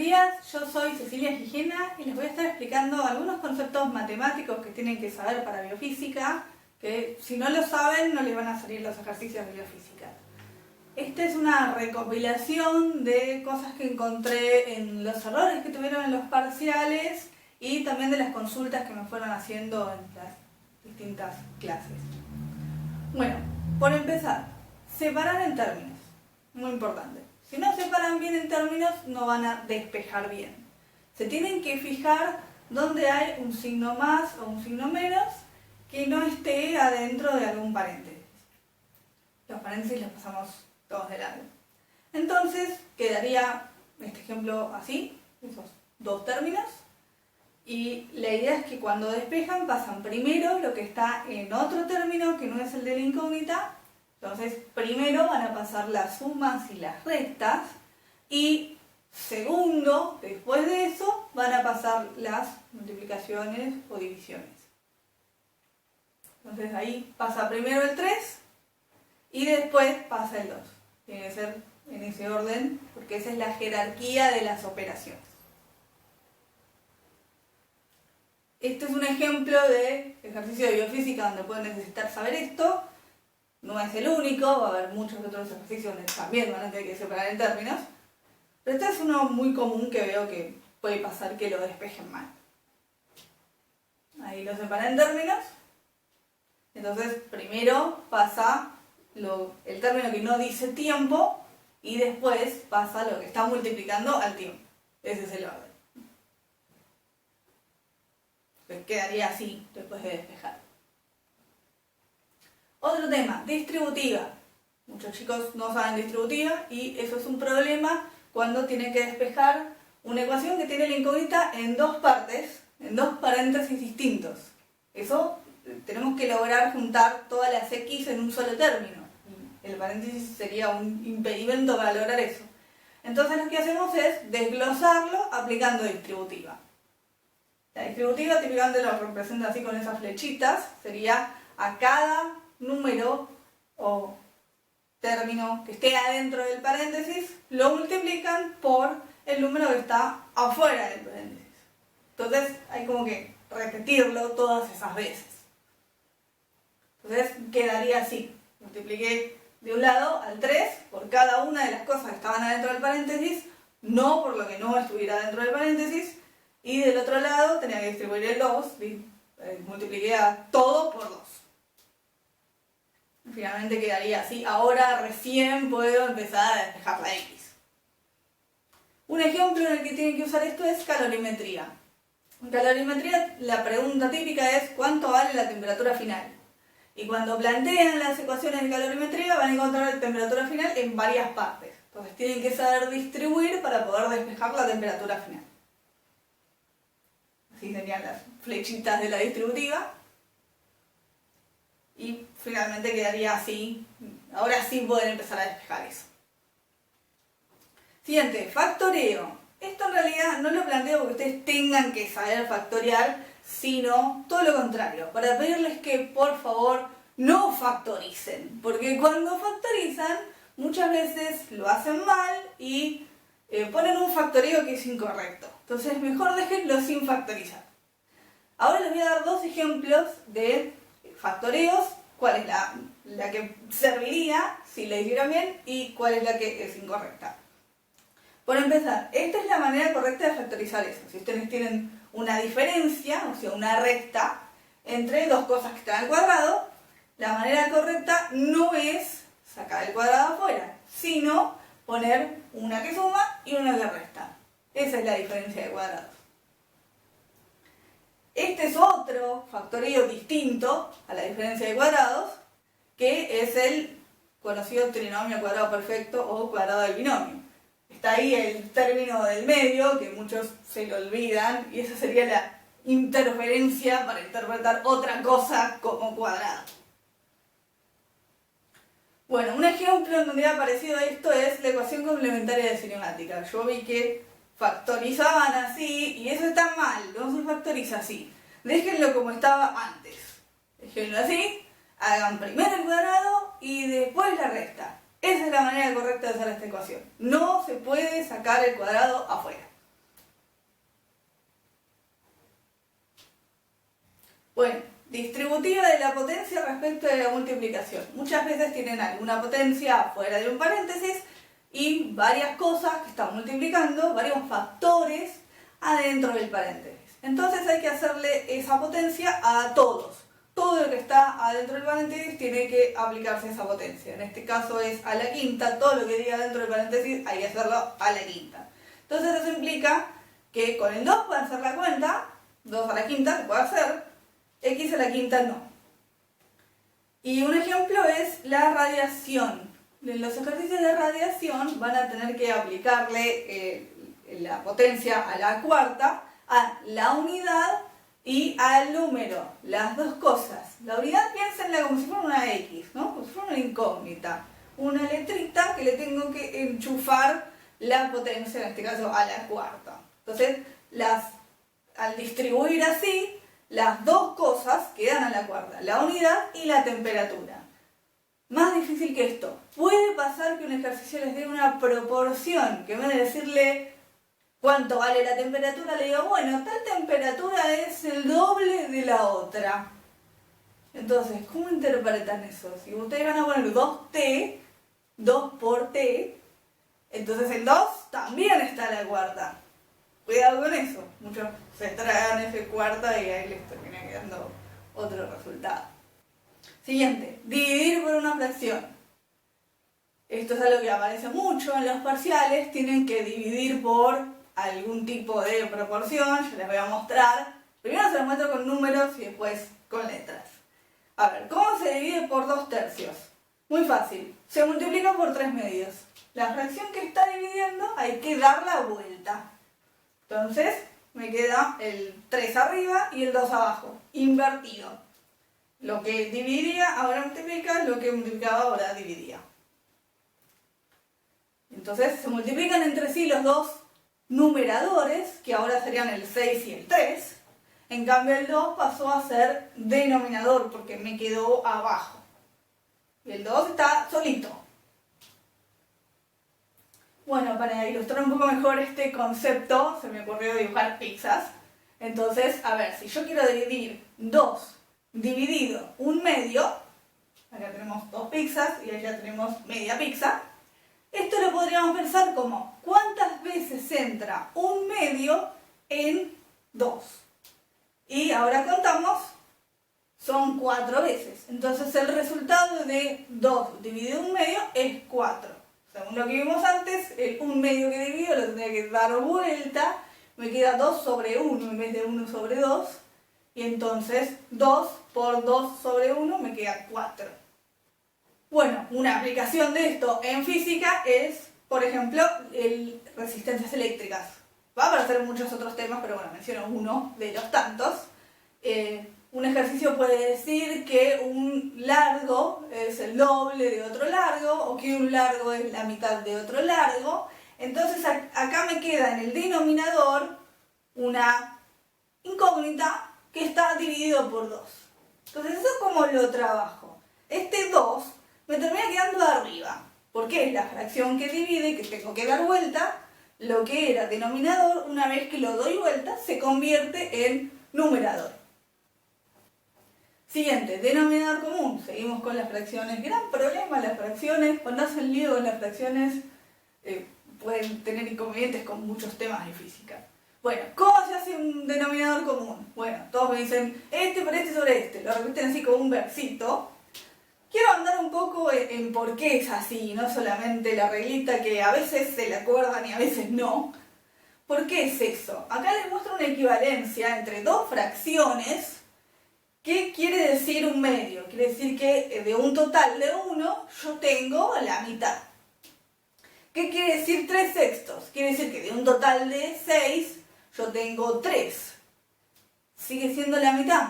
días, yo soy Cecilia Gijena y les voy a estar explicando algunos conceptos matemáticos que tienen que saber para biofísica, que si no lo saben no les van a salir los ejercicios de biofísica. Esta es una recopilación de cosas que encontré en los errores que tuvieron en los parciales y también de las consultas que me fueron haciendo en las distintas clases. Bueno, por empezar, separar en términos, muy importante. Si no separan bien en términos, no van a despejar bien. Se tienen que fijar dónde hay un signo más o un signo menos que no esté adentro de algún paréntesis. Los paréntesis los pasamos todos de largo. Entonces, quedaría este ejemplo así, esos dos términos. Y la idea es que cuando despejan, pasan primero lo que está en otro término que no es el de la incógnita. Entonces, primero van a pasar las sumas y las restas y segundo, después de eso, van a pasar las multiplicaciones o divisiones. Entonces ahí pasa primero el 3 y después pasa el 2. Tiene que ser en ese orden porque esa es la jerarquía de las operaciones. Este es un ejemplo de ejercicio de biofísica donde pueden necesitar saber esto. No es el único, va a haber muchos otros ejercicios donde también van a tener que separar en términos. Pero este es uno muy común que veo que puede pasar que lo despejen mal. Ahí lo separan en términos. Entonces primero pasa el término que no dice tiempo y después pasa lo que está multiplicando al tiempo. Ese es el orden. Pues quedaría así después de despejar. Otro tema, distributiva. Muchos chicos no saben distributiva y eso es un problema cuando tienen que despejar una ecuación que tiene la incógnita en dos partes, en dos paréntesis distintos. Eso tenemos que lograr juntar todas las x en un solo término. El paréntesis sería un impedimento para lograr eso. Entonces lo que hacemos es desglosarlo aplicando distributiva. La distributiva típicamente lo representa así con esas flechitas, sería a cada número o término que esté adentro del paréntesis, lo multiplican por el número que está afuera del paréntesis. Entonces hay como que repetirlo todas esas veces. Entonces quedaría así. Multipliqué de un lado al 3 por cada una de las cosas que estaban adentro del paréntesis, no por lo que no estuviera dentro del paréntesis, y del otro lado tenía que distribuir el 2, multipliqué a todo por 2. Finalmente quedaría así. Ahora recién puedo empezar a despejar la X. Un ejemplo en el que tienen que usar esto es calorimetría. En calorimetría la pregunta típica es ¿cuánto vale la temperatura final? Y cuando plantean las ecuaciones de calorimetría van a encontrar la temperatura final en varias partes. Entonces tienen que saber distribuir para poder despejar la temperatura final. Así serían las flechitas de la distributiva. Y finalmente quedaría así. Ahora sí pueden empezar a despejar eso. Siguiente, factoreo. Esto en realidad no lo planteo porque ustedes tengan que saber factorial, sino todo lo contrario, para pedirles que por favor no factoricen. Porque cuando factorizan, muchas veces lo hacen mal y ponen un factoreo que es incorrecto. Entonces mejor déjenlo sin factorizar. Ahora les voy a dar dos ejemplos de factoreos, cuál es la que serviría si la hicieran bien y cuál es la que es incorrecta. Por empezar, esta es la manera correcta de factorizar eso. Si ustedes tienen una diferencia, o sea, una recta, entre dos cosas que están al cuadrado, la manera correcta no es sacar el cuadrado afuera, sino poner una que suma y una que resta. Esa es la diferencia de cuadrados. Este es otro factoreo distinto a la diferencia de cuadrados, que es el conocido trinomio cuadrado perfecto o cuadrado del binomio. Está ahí el término del medio, que muchos se lo olvidan, y esa sería la interferencia para interpretar otra cosa como cuadrado. Bueno, un ejemplo en donde ha aparecido esto es la ecuación complementaria de cinemática. Yo vi que factorizaban así, y eso está mal, no se factoriza así. Déjenlo como estaba antes. Déjenlo así, hagan primero el cuadrado y después la resta. Esa es la manera correcta de hacer esta ecuación. No se puede sacar el cuadrado afuera. Bueno, distributiva de la potencia respecto de la multiplicación. Muchas veces tienen alguna potencia fuera de un paréntesis y varias cosas que están multiplicando, varios factores adentro del paréntesis. Entonces hay que hacerle esa potencia a todos. Todo lo que está adentro del paréntesis tiene que aplicarse esa potencia. En este caso es a la quinta, todo lo que diga dentro del paréntesis hay que hacerlo a la quinta. Entonces eso implica que con el 2 pueden hacer la cuenta, 2 a la quinta se puede hacer, x a la quinta no. Y un ejemplo es la radiación. En los ejercicios de radiación van a tener que aplicarle la potencia a la cuarta, a la unidad y al número, las dos cosas. La unidad piénsenla como si fuera una X, ¿no? Como si fuera una incógnita, una letrita que le tengo que enchufar la potencia, en este caso a la cuarta. Entonces, al distribuir así, las dos cosas quedan a la cuarta, la unidad y la temperatura. Más difícil que esto, puede pasar que un ejercicio les dé una proporción, que en vez de decirle ¿cuánto vale la temperatura? Le digo, bueno, tal temperatura es el doble de la otra. Entonces, ¿cómo interpretan eso? Si ustedes van a poner 2t, 2 por t, entonces el 2 también está a la cuarta. Cuidado con eso. Muchos se tragan ese cuarta y ahí les termina quedando otro resultado. Siguiente, dividir por una fracción. Esto es algo que aparece mucho en los parciales. Tienen que dividir por algún tipo de proporción, yo les voy a mostrar. Primero se los muestro con números y después con letras. A ver, ¿cómo se divide por 2/3? Muy fácil, se multiplica por 3/2. La fracción que está dividiendo hay que dar la vuelta. Entonces me queda el 3 arriba y el 2 abajo, invertido. Lo que dividía ahora multiplica, lo que multiplicaba ahora dividía. Entonces se multiplican entre sí los dos numeradores, que ahora serían el 6 y el 3. En cambio el 2 pasó a ser denominador porque me quedó abajo. Y el 2 está solito. Bueno, para ilustrar un poco mejor este concepto, se me ocurrió dibujar pizzas. Entonces, a ver, si yo quiero dividir 2 dividido 1/2, acá tenemos 2 pizzas y allá tenemos media pizza. Esto lo podríamos pensar como, ¿cuántas veces entra 1/2 en 2? Y ahora contamos, son 4 veces. Entonces el resultado de 2 dividido 1/2 es 4. Según lo que vimos antes, el 1/2 que divido lo tendría que dar vuelta, me queda 2 sobre 1 en vez de 1 sobre 2. Y entonces 2 por 2 sobre 1 me queda 4. Bueno, una aplicación de esto en física es, por ejemplo, resistencias eléctricas. Va a aparecer muchos otros temas, pero bueno, menciono uno de los tantos. Un ejercicio puede decir que un largo es el doble de otro largo, o que un largo es la mitad de otro largo. Entonces acá me queda en el denominador una incógnita que está dividido por 2. Entonces eso es como lo trabajo. Este 2 me termina quedando arriba, porque es la fracción que divide y que tengo que dar vuelta. Lo que era denominador, una vez que lo doy vuelta, se convierte en numerador. Siguiente, denominador común. Seguimos con las fracciones. Gran problema las fracciones. Cuando hacen lío con las fracciones pueden tener inconvenientes con muchos temas de física. Bueno, ¿cómo se hace un denominador común? Bueno, todos me dicen este por este sobre este. Lo repiten así como un versito. Quiero andar un poco en por qué es así, no solamente la reglita que a veces se le acuerdan y a veces no. ¿Por qué es eso? Acá les muestro una equivalencia entre dos fracciones. ¿Qué quiere decir 1/2? Quiere decir que de un total de 1 yo tengo la mitad. ¿Qué quiere decir 3/6? Quiere decir que de un total de 6 yo tengo 3. Sigue siendo la mitad.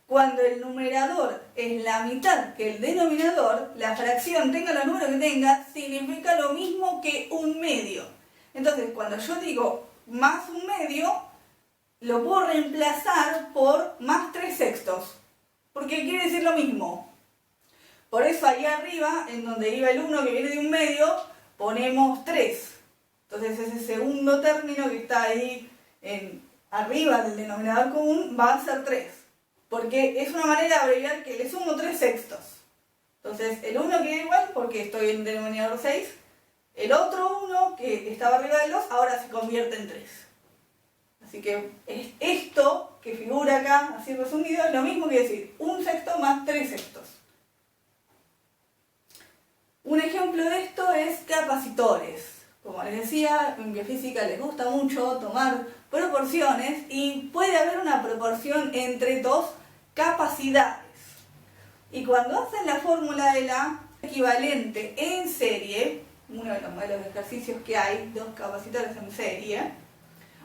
Cuando el numerador es la mitad que el denominador, la fracción, tenga los números que tenga, significa lo mismo que 1/2. Entonces, cuando yo digo más 1/2, lo puedo reemplazar por más 3/6, porque quiere decir lo mismo. Por eso ahí arriba, en donde iba el 1 que viene de 1/2, ponemos 3. Entonces ese segundo término que está ahí arriba del denominador común va a ser 3. porque es una manera de abreviar que le sumo 3 sextos. Entonces el 1 queda igual porque estoy en denominador 6. El otro 1 que estaba arriba de 2 ahora se convierte en 3. Así que esto que figura acá, así resumido, es lo mismo que decir 1 sexto más 3 sextos. Un ejemplo de esto es capacitores. Como les decía, en biofísica les gusta mucho tomar proporciones y puede haber una proporción entre dos capacidades. Y cuando hacen la fórmula de la equivalente en serie, uno de los modelos de ejercicios que hay, dos capacitores en serie,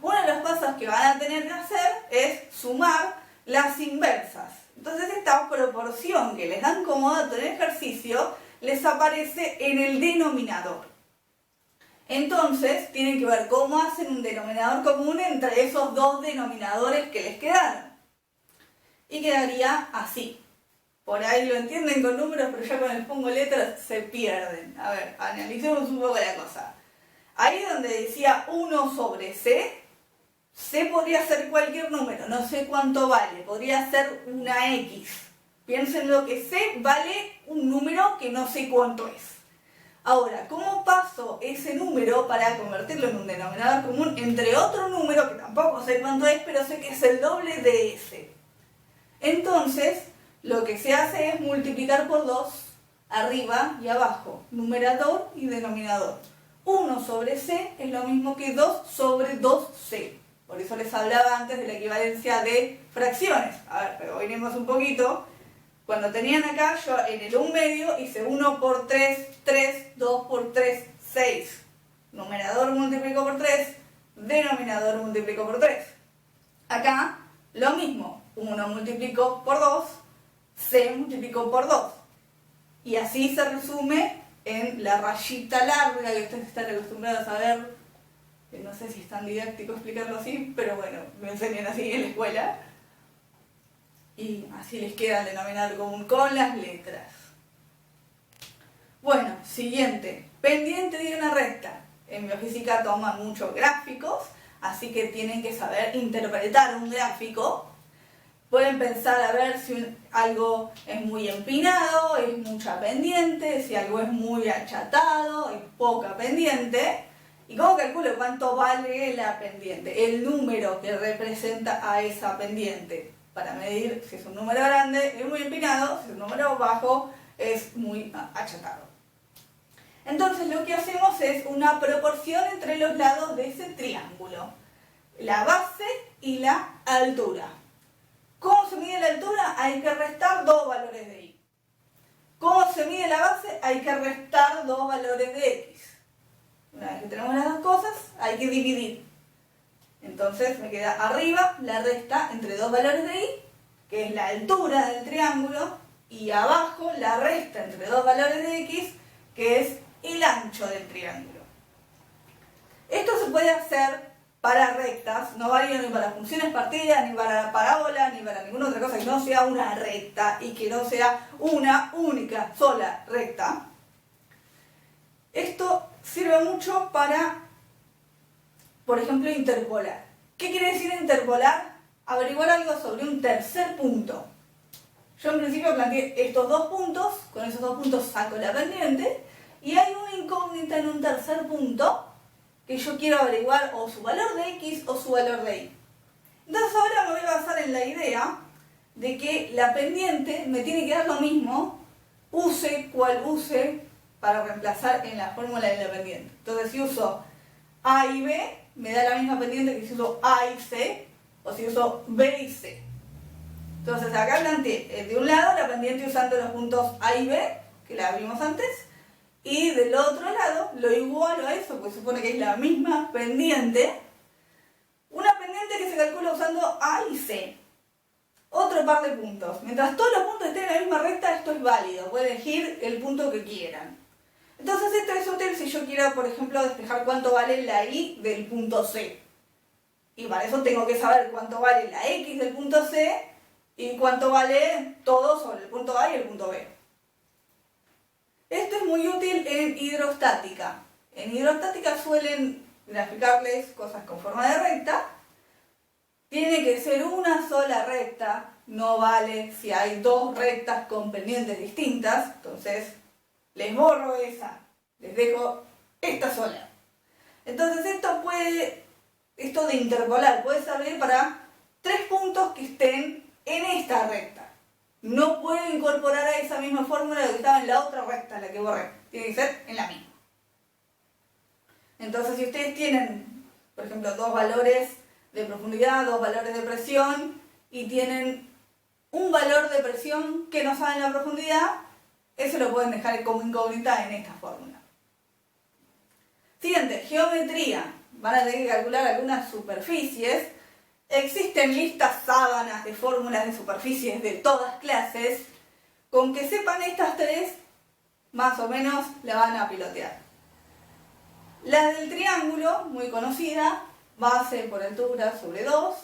uno de los pasos que van a tener que hacer es sumar las inversas. Entonces esta proporción que les dan como dato en el ejercicio les aparece en el denominador. Entonces tienen que ver cómo hacen un denominador común entre esos dos denominadores que les quedaron. Y quedaría así. Por ahí lo entienden con números, pero ya cuando les pongo letras se pierden. A ver, analicemos un poco la cosa. Ahí donde decía 1 sobre C, C podría ser cualquier número, no sé cuánto vale, podría ser una X. Piensen lo que C vale un número que no sé cuánto es. Ahora, ¿cómo paso ese número para convertirlo en un denominador común entre otro número que tampoco sé cuánto es, pero sé que es el doble de ese? Entonces, lo que se hace es multiplicar por 2, arriba y abajo, numerador y denominador. 1 sobre C es lo mismo que 2 sobre 2C. Por eso les hablaba antes de la equivalencia de fracciones. A ver, pero iremos un poquito. Cuando tenían acá, yo en el 1 medio hice 1 por 3, 3, 2 por 3, 6. Numerador multiplico por 3, denominador multiplico por 3. Acá, lo mismo. 1 multiplico por 2, C multiplico por 2. Y así se resume en la rayita larga que ustedes están acostumbrados a ver. No sé si es tan didáctico explicarlo así, pero bueno, me enseñan así en la escuela. Y así les queda el denominador común con las letras. Bueno, siguiente. Pendiente de una recta. En biofísica toman muchos gráficos, así que tienen que saber interpretar un gráfico. Pueden pensar a ver si algo es muy empinado, es mucha pendiente, si algo es muy achatado, es poca pendiente. ¿Y cómo calculo cuánto vale la pendiente? El número que representa a esa pendiente. Para medir si es un número grande, es muy empinado, si es un número bajo, es muy achatado. Entonces lo que hacemos es una proporción entre los lados de ese triángulo. La base y la altura. ¿Cómo se mide la altura? Hay que restar dos valores de y. ¿Cómo se mide la base? Hay que restar dos valores de x. Una vez que tenemos las dos cosas, hay que dividir. Entonces me queda arriba la resta entre dos valores de y, que es la altura del triángulo, y abajo la resta entre dos valores de x, que es el ancho del triángulo. Esto se puede hacer para rectas, no vale ni para funciones partidas, ni para parábolas, ni para ninguna otra cosa que no sea una recta y que no sea una única sola recta. Esto sirve mucho para, por ejemplo, interpolar. ¿Qué quiere decir interpolar? Averiguar algo sobre un tercer punto. Yo en principio planteé estos dos puntos, con esos dos puntos saco la pendiente, y hay una incógnita en un tercer punto que yo quiero averiguar o su valor de x o su valor de y. Entonces ahora me voy a basar en la idea de que la pendiente me tiene que dar lo mismo, use cual use, para reemplazar en la fórmula de la pendiente. Entonces si uso A y B, me da la misma pendiente que si uso A y C, o si uso B y C. Entonces acá planteé de un lado la pendiente usando los puntos A y B, que la vimos antes, y del otro lado lo igualo a eso, pues supone que es la misma pendiente, una pendiente que se calcula usando A y C. Otro par de puntos. Mientras todos los puntos estén en la misma recta, esto es válido, pueden elegir el punto que quieran. Entonces esto es útil si yo quiero, por ejemplo, despejar cuánto vale la y del punto C. Y para eso tengo que saber cuánto vale la x del punto C y cuánto vale todo sobre el punto A y el punto B. Esto es muy útil en hidrostática. En hidrostática suelen graficarles cosas con forma de recta Tiene que ser una sola recta, no vale si hay dos rectas con pendientes distintas, entonces les borro esa, les dejo esta sola. Entonces esto de interpolar puede servir para 3 puntos que estén en esta recta. No puedo incorporar a esa misma fórmula que estaba en la otra recta, la que borré. Tiene que ser en la misma. Entonces, si ustedes tienen, por ejemplo, 2 valores de profundidad, 2 valores de presión, y tienen un valor de presión que no saben la profundidad, eso lo pueden dejar como incógnita en esta fórmula. Siguiente, geometría. Van a tener que calcular algunas superficies. Existen listas sábanas de fórmulas de superficies de todas clases. Con que sepan estas 3, más o menos la van a pilotear. La del triángulo, muy conocida, base por altura sobre 2.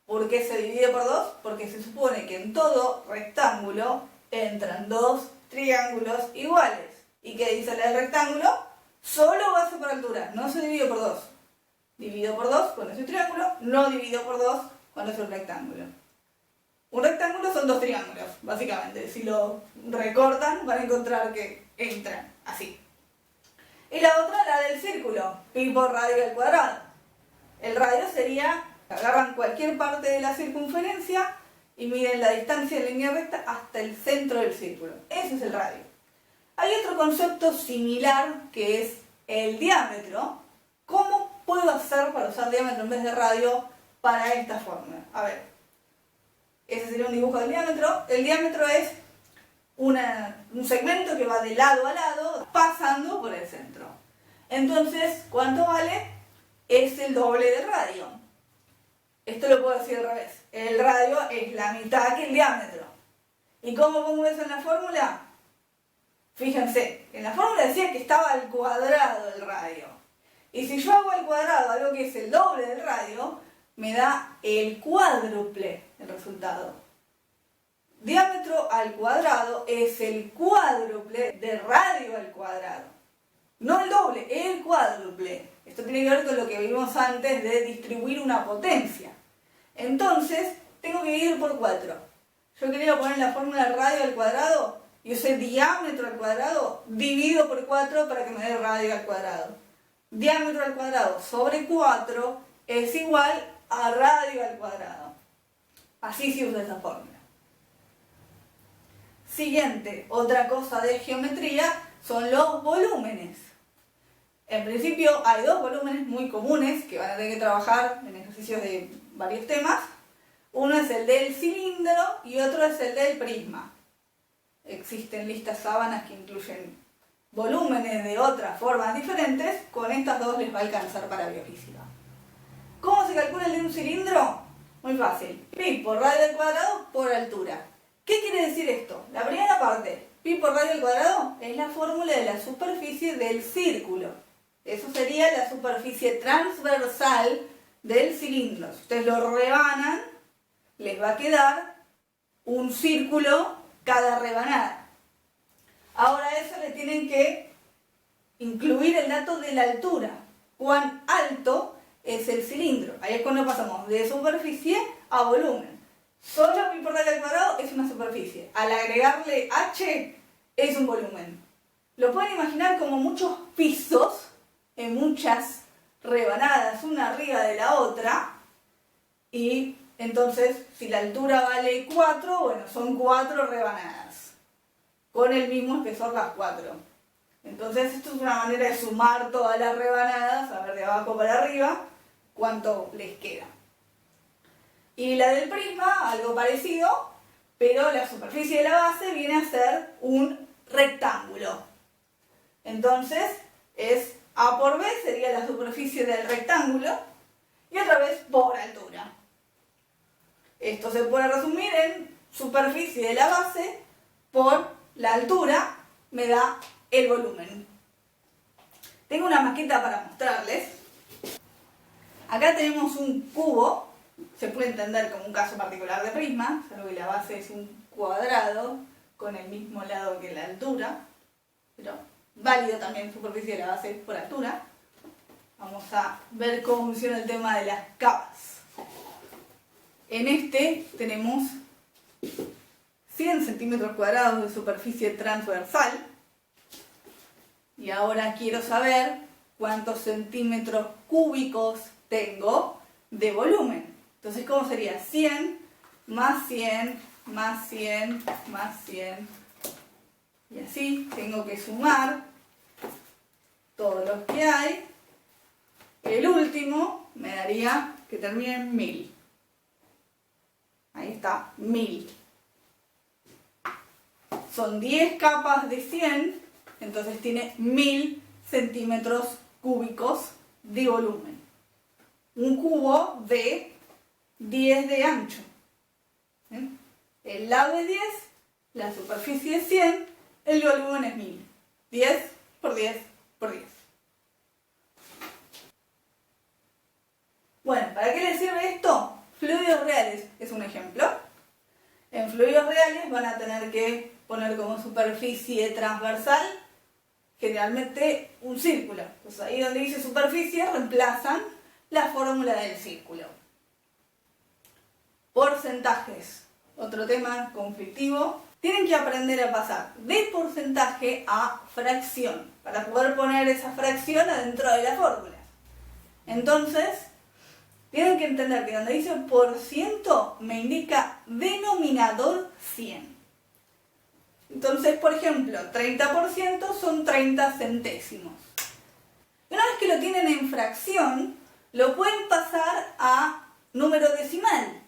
¿Por qué se divide por 2? Porque se supone que en todo rectángulo entran 2 triángulos iguales. ¿Y qué dice la del rectángulo? Solo base por altura, no se divide por 2. Divido por 2 cuando es un triángulo, no divido por 2 cuando es un rectángulo. Un rectángulo son 2 triángulos, básicamente. Si lo recortan van a encontrar que entran así. Y la otra, la del círculo, pi por radio al cuadrado. El radio sería, agarran cualquier parte de la circunferencia y miden la distancia en línea recta hasta el centro del círculo. Ese es el radio. Hay otro concepto similar que es el diámetro. ¿Cómo puedo hacer para usar diámetro en vez de radio para esta fórmula? A ver, ese sería un dibujo del diámetro. El diámetro es un segmento que va de lado a lado pasando por el centro. Entonces, ¿cuánto vale? Es el doble del radio. Esto lo puedo decir al revés. El radio es la mitad que el diámetro. ¿Y cómo pongo eso en la fórmula? Fíjense, en la fórmula decía que estaba al cuadrado del radio. Y si yo hago al cuadrado algo que es el doble del radio, me da el cuádruple el resultado. Diámetro al cuadrado es el cuádruple de radio al cuadrado. No el doble, el cuádruple. Esto tiene que ver con lo que vimos antes de distribuir una potencia. Entonces, tengo que dividir por 4. Yo quería poner la fórmula radio al cuadrado y usé diámetro al cuadrado, divido por 4 para que me dé radio al cuadrado. Diámetro al cuadrado sobre 4 es igual a radio al cuadrado. Así se usa esa fórmula. Siguiente, otra cosa de geometría son los volúmenes. En principio hay 2 volúmenes muy comunes que van a tener que trabajar en ejercicios de varios temas. Uno es el del cilindro y otro es el del prisma. Existen listas sábanas que incluyen volúmenes de otras formas diferentes. Con estas 2 les va a alcanzar para biofísica. ¿Cómo se calcula el de un cilindro? Muy fácil. Pi por radio al cuadrado por altura. ¿Qué quiere decir esto? La primera parte, pi por radio al cuadrado, es la fórmula de la superficie del círculo. Eso sería la superficie transversal del cilindro. Si ustedes lo rebanan, les va a quedar un círculo cada rebanada. Ahora a eso le tienen que incluir el dato de la altura. Cuán alto es el cilindro. Ahí es cuando pasamos de superficie a volumen. Solo pi por radio al cuadrado es una superficie. Al agregarle h es un volumen. Lo pueden imaginar como muchos pisos en muchas rebanadas, una arriba de la otra. Y entonces, si la altura vale 4, bueno, son 4 rebanadas. Con el mismo espesor las 4. Entonces, esto es una manera de sumar todas las rebanadas, a ver de abajo para arriba, cuánto les queda. Y la del prisma, algo parecido, pero la superficie de la base viene a ser un rectángulo. Entonces, es A por B, sería la superficie del rectángulo, y otra vez por altura. Esto se puede resumir en superficie de la base por la altura, me da el volumen. Tengo una maqueta para mostrarles. Acá tenemos un cubo. Se puede entender como un caso particular de prisma, solo que la base es un cuadrado con el mismo lado que la altura, pero válido también superficie de la base por altura. Vamos a ver cómo funciona el tema de las capas. En este tenemos 100 centímetros cuadrados de superficie transversal. Y ahora quiero saber cuántos centímetros cúbicos tengo de volumen. Entonces, ¿cómo sería? 100 más 100 más 100 más 100. Y así tengo que sumar todos los que hay. El último me daría que termine en 1000. Ahí está, 1000. Son 10 capas de 100, entonces tiene 1000 centímetros cúbicos de volumen. Un cubo de 10 de ancho. El lado es 10, la superficie es 100, el volumen es 1000. 10 por 10 por 10. Bueno, ¿para qué les sirve esto? Fluidos reales es un ejemplo. En fluidos reales van a tener que poner como superficie transversal generalmente un círculo. Pues ahí donde dice superficie reemplazan la fórmula del círculo. Porcentajes, otro tema conflictivo. Tienen que aprender a pasar de porcentaje a fracción para poder poner esa fracción adentro de la fórmula. Entonces, tienen que entender que donde dice por ciento me indica denominador 100. Entonces, por ejemplo, 30% son 30 centésimos. Y una vez que lo tienen en fracción, lo pueden pasar a número decimal.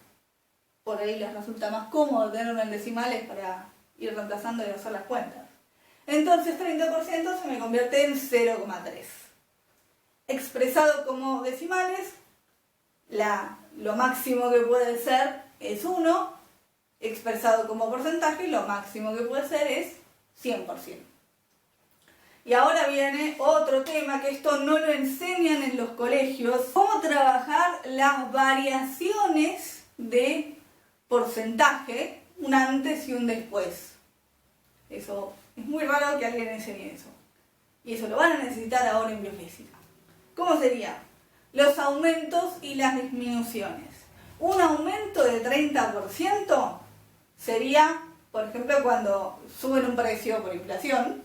Por ahí les resulta más cómodo tenerlo en decimales para ir reemplazando y hacer las cuentas. Entonces 30% se me convierte en 0,3. Expresado como decimales, lo máximo que puede ser es 1. Expresado como porcentaje, lo máximo que puede ser es 100%. Y ahora viene otro tema que esto no lo enseñan en los colegios. Cómo trabajar las variaciones de porcentaje, un antes y un después. Eso es muy raro que alguien enseñe eso. Y eso lo van a necesitar ahora en biofísica. ¿Cómo sería? Los aumentos y las disminuciones. Un aumento de 30% sería, por ejemplo, cuando suben un precio por inflación.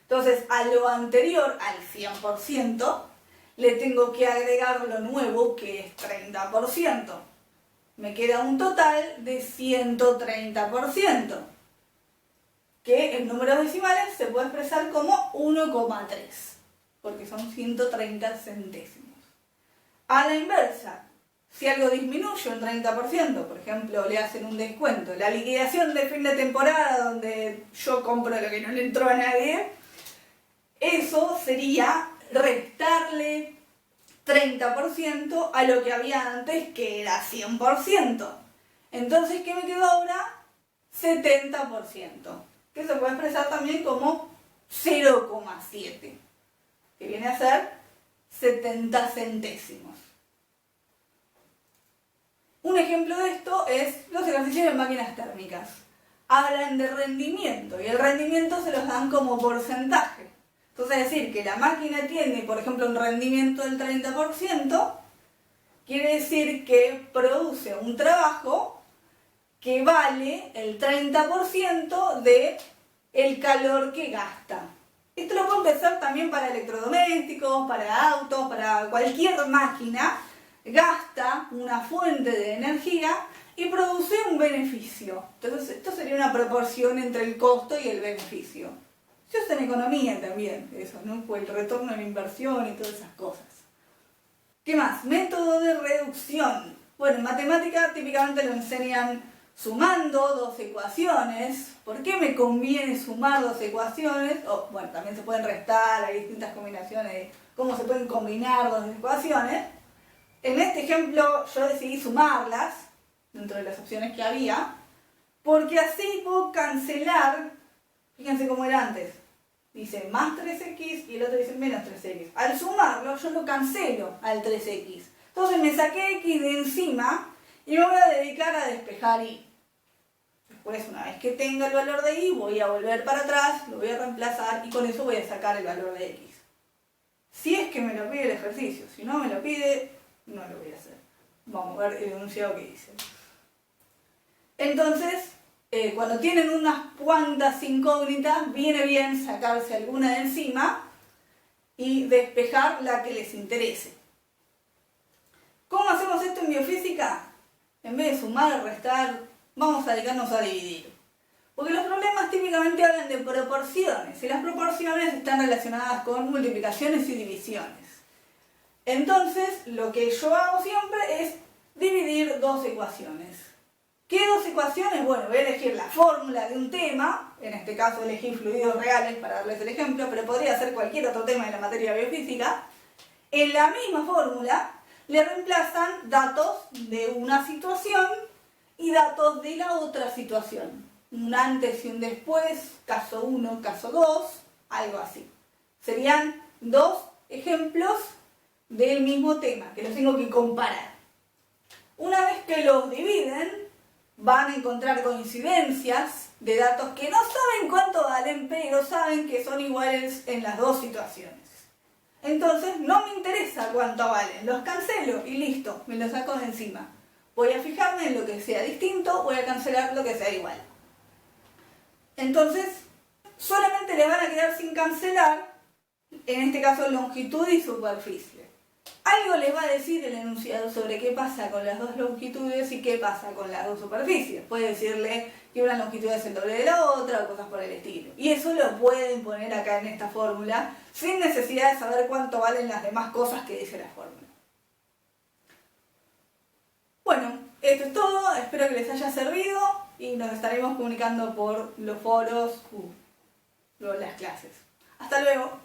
Entonces, a lo anterior, al 100%, le tengo que agregar lo nuevo, que es 30%. Me queda un total de 130%, que en números decimales se puede expresar como 1,3, porque son 130 centésimos. A la inversa, si algo disminuye un 30%, por ejemplo, le hacen un descuento, la liquidación de fin de temporada donde yo compro lo que no le entró a nadie, eso sería restarle 30% a lo que había antes, que era 100%. Entonces, ¿qué me quedó ahora? 70%, que se puede expresar también como 0,7, que viene a ser 70 centésimos. Un ejemplo de esto es los ejercicios de máquinas térmicas. Hablan de rendimiento y el rendimiento se los dan como porcentaje. Entonces, decir que la máquina tiene, por ejemplo, un rendimiento del 30%, quiere decir que produce un trabajo que vale el 30% del calor que gasta. Esto lo puede empezar también para electrodomésticos, para autos, para cualquier máquina. Gasta una fuente de energía y produce un beneficio. Entonces, esto sería una proporción entre el costo y el beneficio. Eso es en economía también, eso, ¿no? El retorno de la inversión y todas esas cosas. ¿Qué más? Método de reducción. Bueno, en matemática típicamente lo enseñan sumando dos ecuaciones. ¿Por qué me conviene sumar dos ecuaciones? Bueno, también se pueden restar, hay distintas combinaciones de cómo se pueden combinar dos ecuaciones. En este ejemplo yo decidí sumarlas, dentro de las opciones que había, porque así puedo cancelar, fíjense cómo era antes, dice más 3x y el otro dice menos 3x. Al sumarlo yo lo cancelo al 3x. Entonces me saqué x de encima y me voy a dedicar a despejar y. Después, una vez que tenga el valor de y, voy a volver para atrás, lo voy a reemplazar y con eso voy a sacar el valor de x. Si es que me lo pide el ejercicio, si no me lo pide, no lo voy a hacer. Vamos Vamos a ver el enunciado que dice. Entonces, cuando tienen unas cuantas incógnitas, viene bien sacarse alguna de encima y despejar la que les interese. ¿Cómo hacemos esto en biofísica? En vez de sumar, restar, vamos a dedicarnos a dividir. Porque los problemas típicamente hablan de proporciones, y las proporciones están relacionadas con multiplicaciones y divisiones. Entonces, lo que yo hago siempre es dividir dos ecuaciones. ¿Qué dos ecuaciones? Bueno, voy a elegir la fórmula de un tema, en este caso elegí fluidos reales para darles el ejemplo, pero podría ser cualquier otro tema de la materia biofísica. En la misma fórmula le reemplazan datos de una situación y datos de la otra situación. Un antes y un después, caso 1, caso 2, algo así. Serían dos ejemplos del mismo tema, que los tengo que comparar. Una vez que los dividen, van a encontrar coincidencias de datos que no saben cuánto valen, pero saben que son iguales en las dos situaciones. Entonces, no me interesa cuánto valen, los cancelo y listo, me los saco de encima. Voy a fijarme en lo que sea distinto, voy a cancelar lo que sea igual. Entonces, solamente les van a quedar sin cancelar, en este caso longitud y superficie. Algo les va a decir el enunciado sobre qué pasa con las dos longitudes y qué pasa con las dos superficies. Puede decirle que una longitud es el doble de la otra o cosas por el estilo. Y eso lo pueden poner acá en esta fórmula sin necesidad de saber cuánto valen las demás cosas que dice la fórmula. Bueno, esto es todo. Espero que les haya servido y nos estaremos comunicando por los foros o las clases. Hasta luego.